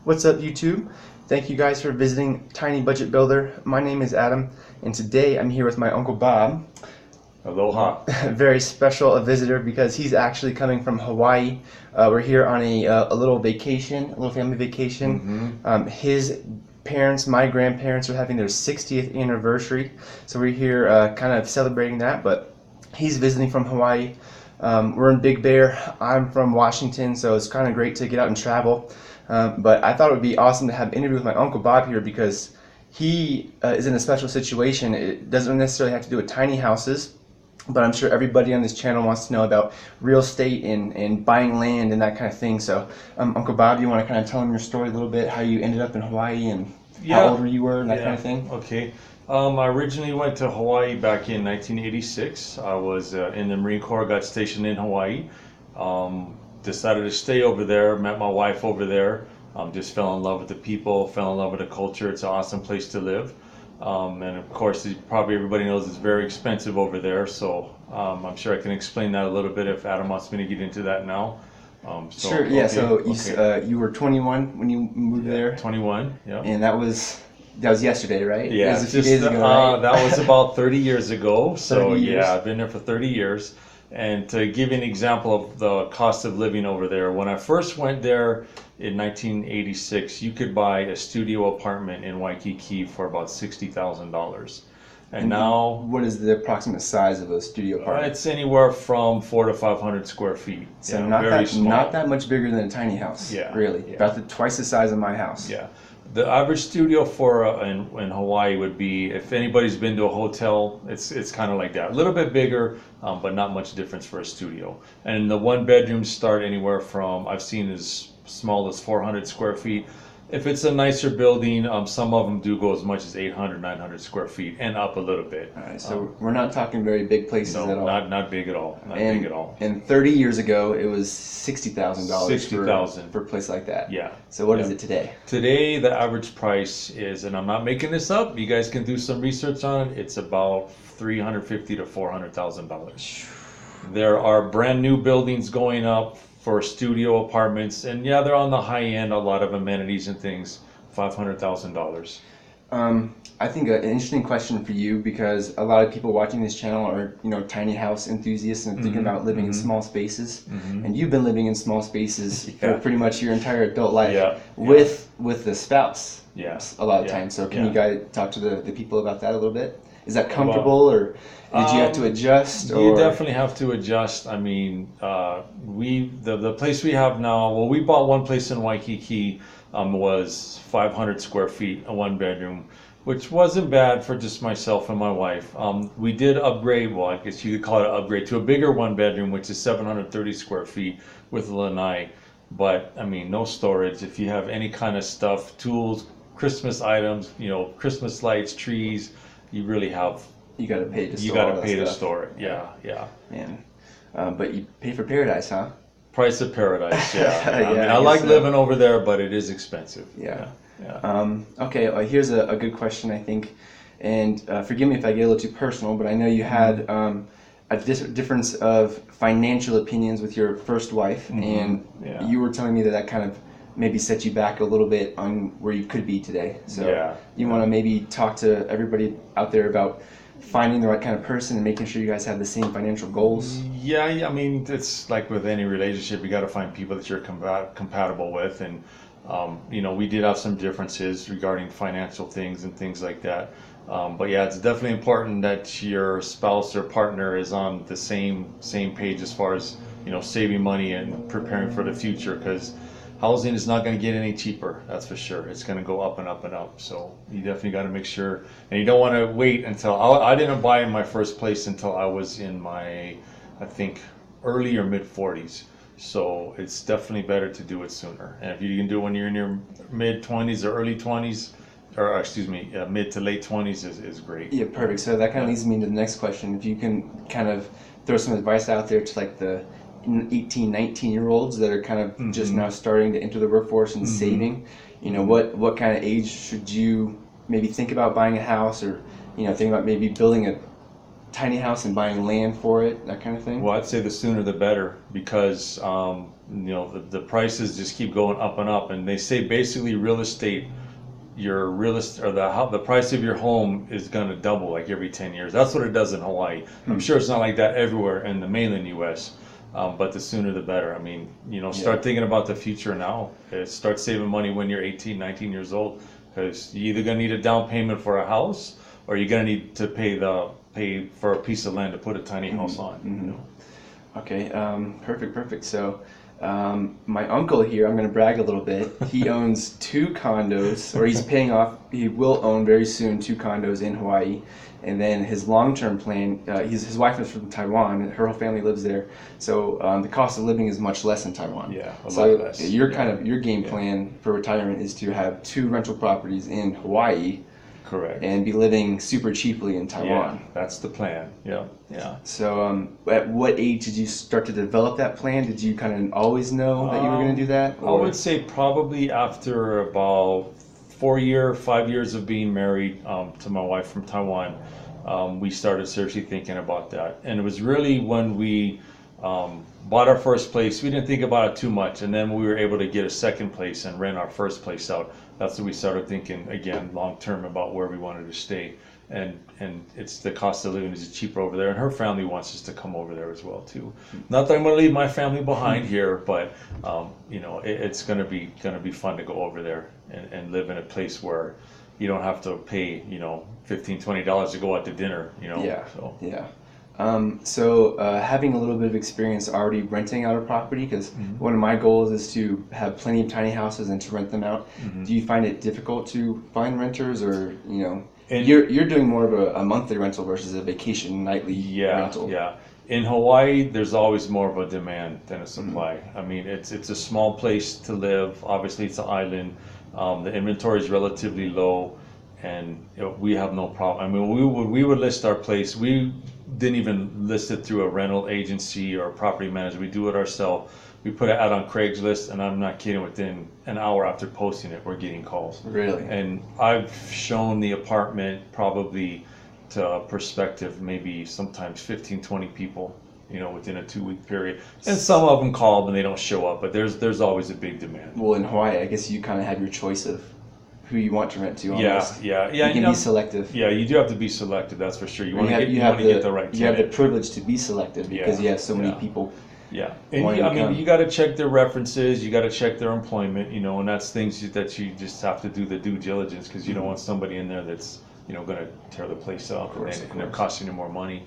What's up, YouTube? Thank you guys for visiting Tiny Budget Builder. My name is Adam, and today I'm here with my Uncle Bob. Aloha. Very special a visitor because he's actually coming from Hawaii. We're here on a little vacation, a little family vacation. His parents, my grandparents, are having their 60th anniversary, so we're here kind of celebrating that, but he's visiting from Hawaii. We're in Big Bear. I'm from Washington, so it's kind of great to get out and travel. But I thought it would be awesome to have an interview with my Uncle Bob here because he is in a special situation. It doesn't necessarily have to do with tiny houses, but I'm sure everybody on this channel wants to know about real estate and buying land and that kind of thing. So, Uncle Bob, you want to kind of tell him your story a little bit, how you ended up in Hawaii and how old you were and that kind of thing? Okay. I originally went to Hawaii back in 1986. I was in the Marine Corps, got stationed in Hawaii. Decided to stay over there, met my wife over there. Just fell in love with the people, fell in love with the culture. It's an awesome place to live. And of course, probably everybody knows it's very expensive over there. So I'm sure I can explain that a little bit if Adam wants me to get into that now. Sure, yeah. Okay, so you were 21 when you moved there? 21, yeah. And that was yesterday, right? Yeah, it was a few days ago, right? That was about 30 years ago. So 30 years. Yeah, I've been there for 30 years. And to give you an example of the cost of living over there, when I first went there in 1986, you could buy a studio apartment in Waikiki for about $60,000. And now, what is the approximate size of a studio apartment? It's anywhere from 400 to 500 square feet. So very small. Not that much bigger than a tiny house. Yeah, really, yeah. about twice the size of my house. Yeah. The average studio for in Hawaii would be, if anybody's been to a hotel, it's kind of like that. A little bit bigger, but not much difference for a studio. And the one bedrooms start anywhere from, I've seen as small as 400 square feet. If it's a nicer building, some of them do go as much as 800, 900 square feet and up a little bit. All right, so we're not talking very big places at all. Not big at all. Big at all. And 30 years ago, it was $60,000 $60,000 for a place like that. Yeah. So what is it today? Today, the average price is, and I'm not making this up, you guys can do some research on it, it's about $350,000 to $400,000. There are brand new buildings going up for studio apartments, and yeah, they're on the high end, a lot of amenities and things, $500,000. I think an interesting question for you, because a lot of people watching this channel are, tiny house enthusiasts and thinking about living in small spaces. And you've been living in small spaces for pretty much your entire adult life with the spouse. A lot of times. So can you guys talk to the people about that a little bit? Is that comfortable, or did you have to adjust? You definitely have to adjust. I mean, the place we have now, well, we bought one place in Waikiki, was 500 square feet, a one bedroom, which wasn't bad for just myself and my wife. We did upgrade, well, I guess you could call it an upgrade, to a bigger one bedroom, which is 730 square feet with a lanai. But I mean, no storage. If you have any kind of stuff, tools, Christmas items, Christmas lights, trees, you really have. You got to pay to store. You got to pay to store it. Yeah. Man, but you pay for paradise, huh? Price of paradise. Yeah. I like living over there, but it is expensive. Yeah. Okay. Here's a good question, I think, and forgive me if I get a little too personal, but I know you had a difference of financial opinions with your first wife, and you were telling me that kind of maybe set you back a little bit on where you could be today. So you want to maybe talk to everybody out there about finding the right kind of person and making sure you guys have the same financial goals? Yeah, I mean, it's like with any relationship, you got to find people that you're compatible with, and we did have some differences regarding financial things and things like that. But yeah, it's definitely important that your spouse or partner is on the same page as far as saving money and preparing for the future, because housing is not going to get any cheaper, that's for sure. It's going to go up and up and up. So you definitely got to make sure, and you don't want to wait until, I didn't buy in my first place until I was in my, I think, early or mid 40s. So it's definitely better to do it sooner. And if you can do it when you're in your mid 20s or early 20s, or excuse me, mid to late 20s is great. Yeah, perfect. So that kind of leads me to the next question. If you can kind of throw some advice out there to like the 18, 19-year-olds that are kind of just now starting to enter the workforce and saving, what kind of age should you maybe think about buying a house, or think about maybe building tiny house and buying land for it, that kind of thing? Well, I'd say the sooner the better because the prices just keep going up and up, and they say basically real estate, the price of your home is going to double like every 10 years. That's what it does in Hawaii. I'm sure it's not like that everywhere in the mainland U.S. But the sooner the better. I mean, start thinking about the future now. Start saving money when you're 18, 19 years old, because you're either going to need a down payment for a house, or you're going to need to pay for a piece of land to put a tiny house on. Okay, perfect. So, my uncle here, I'm going to brag a little bit. He owns 2 condos, or he will own very soon 2 condos in Hawaii. And then his long-term plan, his wife is from Taiwan, and her whole family lives there. So the cost of living is much less in Taiwan. Yeah, a so lot less. Your game plan for retirement is to have 2 rental properties in Hawaii. Correct. And be living super cheaply in Taiwan. Yeah, that's the plan. Yeah. So, at what age did you start to develop that plan? Did you kind of always know that you were going to do that? I would say probably after about 5 years of being married to my wife from Taiwan, we started seriously thinking about that. And it was really when we bought our first place. We didn't think about it too much, and then we were able to get a second place and rent our first place out. That's when we started thinking again long term about where we wanted to stay, and it's the cost of living is cheaper over there, and her family wants us to come over there as well too. Not that I'm going to leave my family behind here, but it's going to be fun to go over there and live in a place where you don't have to pay $15-20 to go out to dinner. Yeah. So. Yeah. So having a little bit of experience already renting out a property, because one of my goals is to have plenty of tiny houses and to rent them out. Do you find it difficult to find renters, or you're doing more of a monthly rental versus a vacation nightly rental? Yeah. In Hawaii, there's always more of a demand than a supply. I mean, it's a small place to live. Obviously, it's an island. The inventory is relatively low, and we have no problem. I mean, we would list our place. We didn't even list it through a rental agency or a property manager. We do it ourselves. We put it out on Craigslist, and I'm not kidding, within an hour after posting it, we're getting calls. Really? And I've shown the apartment probably to prospective, maybe sometimes 15-20 people, within a 2-week period. And some of them call and they don't show up, but there's always a big demand. Well, in Hawaii, I guess you kind of have your choice of who you want to rent to. Almost. Yeah. You can be selective. Yeah, you do have to be selective. That's for sure. You want to get the right tenant. You have the privilege to be selective because you have so many people. Yeah, and you got to check their references. You got to check their employment. And that's things that you just have to do the due diligence, because you don't want somebody in there that's going to tear the place up and they're costing you more money.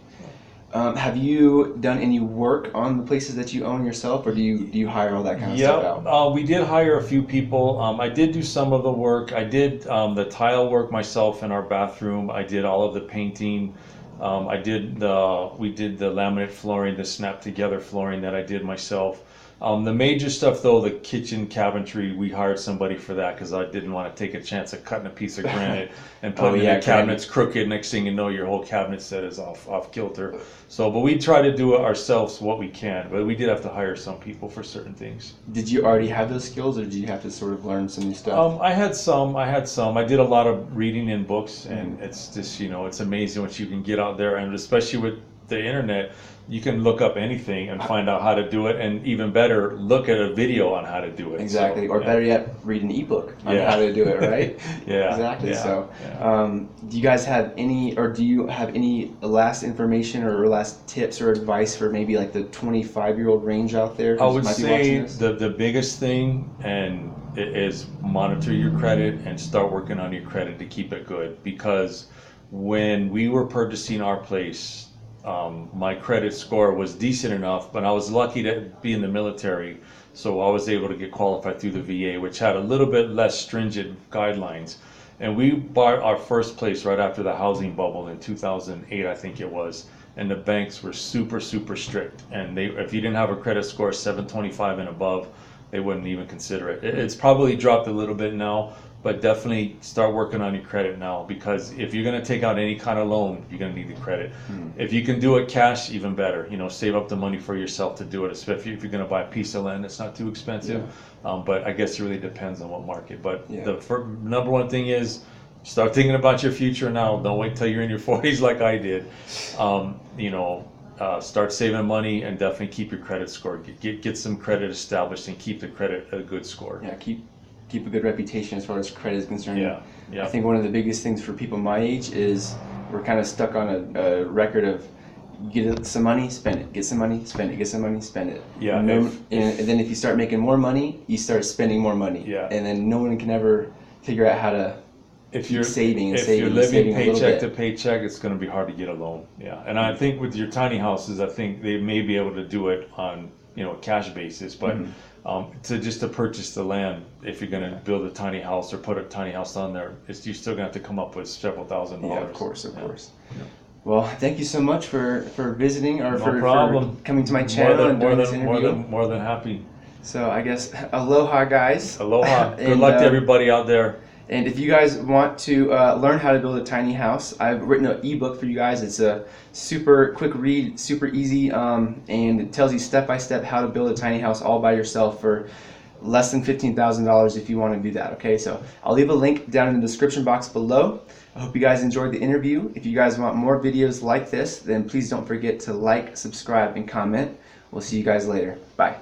Have you done any work on the places that you own yourself, or do you hire all that kind of stuff out? We did hire a few people. I did do some of the work. I did the tile work myself in our bathroom. I did all of the painting. We did the laminate flooring, the snap together flooring that I did myself. The major stuff, though, the kitchen cabinetry, we hired somebody for that because I didn't want to take a chance of cutting a piece of granite and putting the cabinets crooked. Next thing you know, your whole cabinet set is off kilter. So, but we try to do it ourselves what we can, but we did have to hire some people for certain things. Did you already have those skills, or did you have to sort of learn some new stuff? I had some. I did a lot of reading in books, and it's just, it's amazing what you can get out there, and especially with the internet, you can look up anything and find out how to do it, and even better, look at a video on how to do it. Exactly, or better yet, read an ebook on how to do it, right? Exactly. Yeah. So, do you guys have any, or do you have any last information or last tips or advice for maybe like the 25-year-old range out there? I would say the biggest thing is monitor your credit and start working on your credit to keep it good, because when we were purchasing our place, my credit score was decent enough, but I was lucky to be in the military, so I was able to get qualified through the VA, which had a little bit less stringent guidelines. And we bought our first place right after the housing bubble in 2008, I think it was, and the banks were super, super strict. And if you didn't have a credit score 725 and above, they wouldn't even consider it. It's probably dropped a little bit now, but definitely start working on your credit now, because if you're going to take out any kind of loan, you're going to need the credit. If you can do it cash, even better. Save up the money for yourself to do it, especially if you're going to buy a piece of land that's not too expensive. But I guess it really depends on what market. But the number one thing is start thinking about your future now. Don't wait till you're in your 40s like I did. You know, start saving money and definitely keep your credit score. Get some credit established and keep the credit a good score. Yeah, keep a good reputation as far as credit is concerned. Yeah, yeah. I think one of the biggest things for people my age is we're kind of stuck on a record of get some money, spend it. Get some money, spend it. Get some money, spend it. Yeah. And then if you start making more money, you start spending more money. Yeah. And then no one can ever figure out how to if you're saving and if saving you're and living saving paycheck to paycheck, it's going to be hard to get a loan. Yeah, and I think with your tiny houses, I think they may be able to do it on a cash basis, but to purchase the land, if you're going to build a tiny house or put a tiny house on there, you're still going to have to come up with several $1,000s. Yeah, of course. Yeah. Well, thank you so much for visiting or for coming to my channel and doing this interview. More than happy. So I guess aloha, guys. Aloha. Good luck to everybody out there. And if you guys want to learn how to build a tiny house, I've written an ebook for you guys. It's a super quick read, super easy, and it tells you step by step how to build a tiny house all by yourself for less than $15,000 if you want to do that. Okay, so I'll leave a link down in the description box below. I hope you guys enjoyed the interview. If you guys want more videos like this, then please don't forget to like, subscribe, and comment. We'll see you guys later. Bye.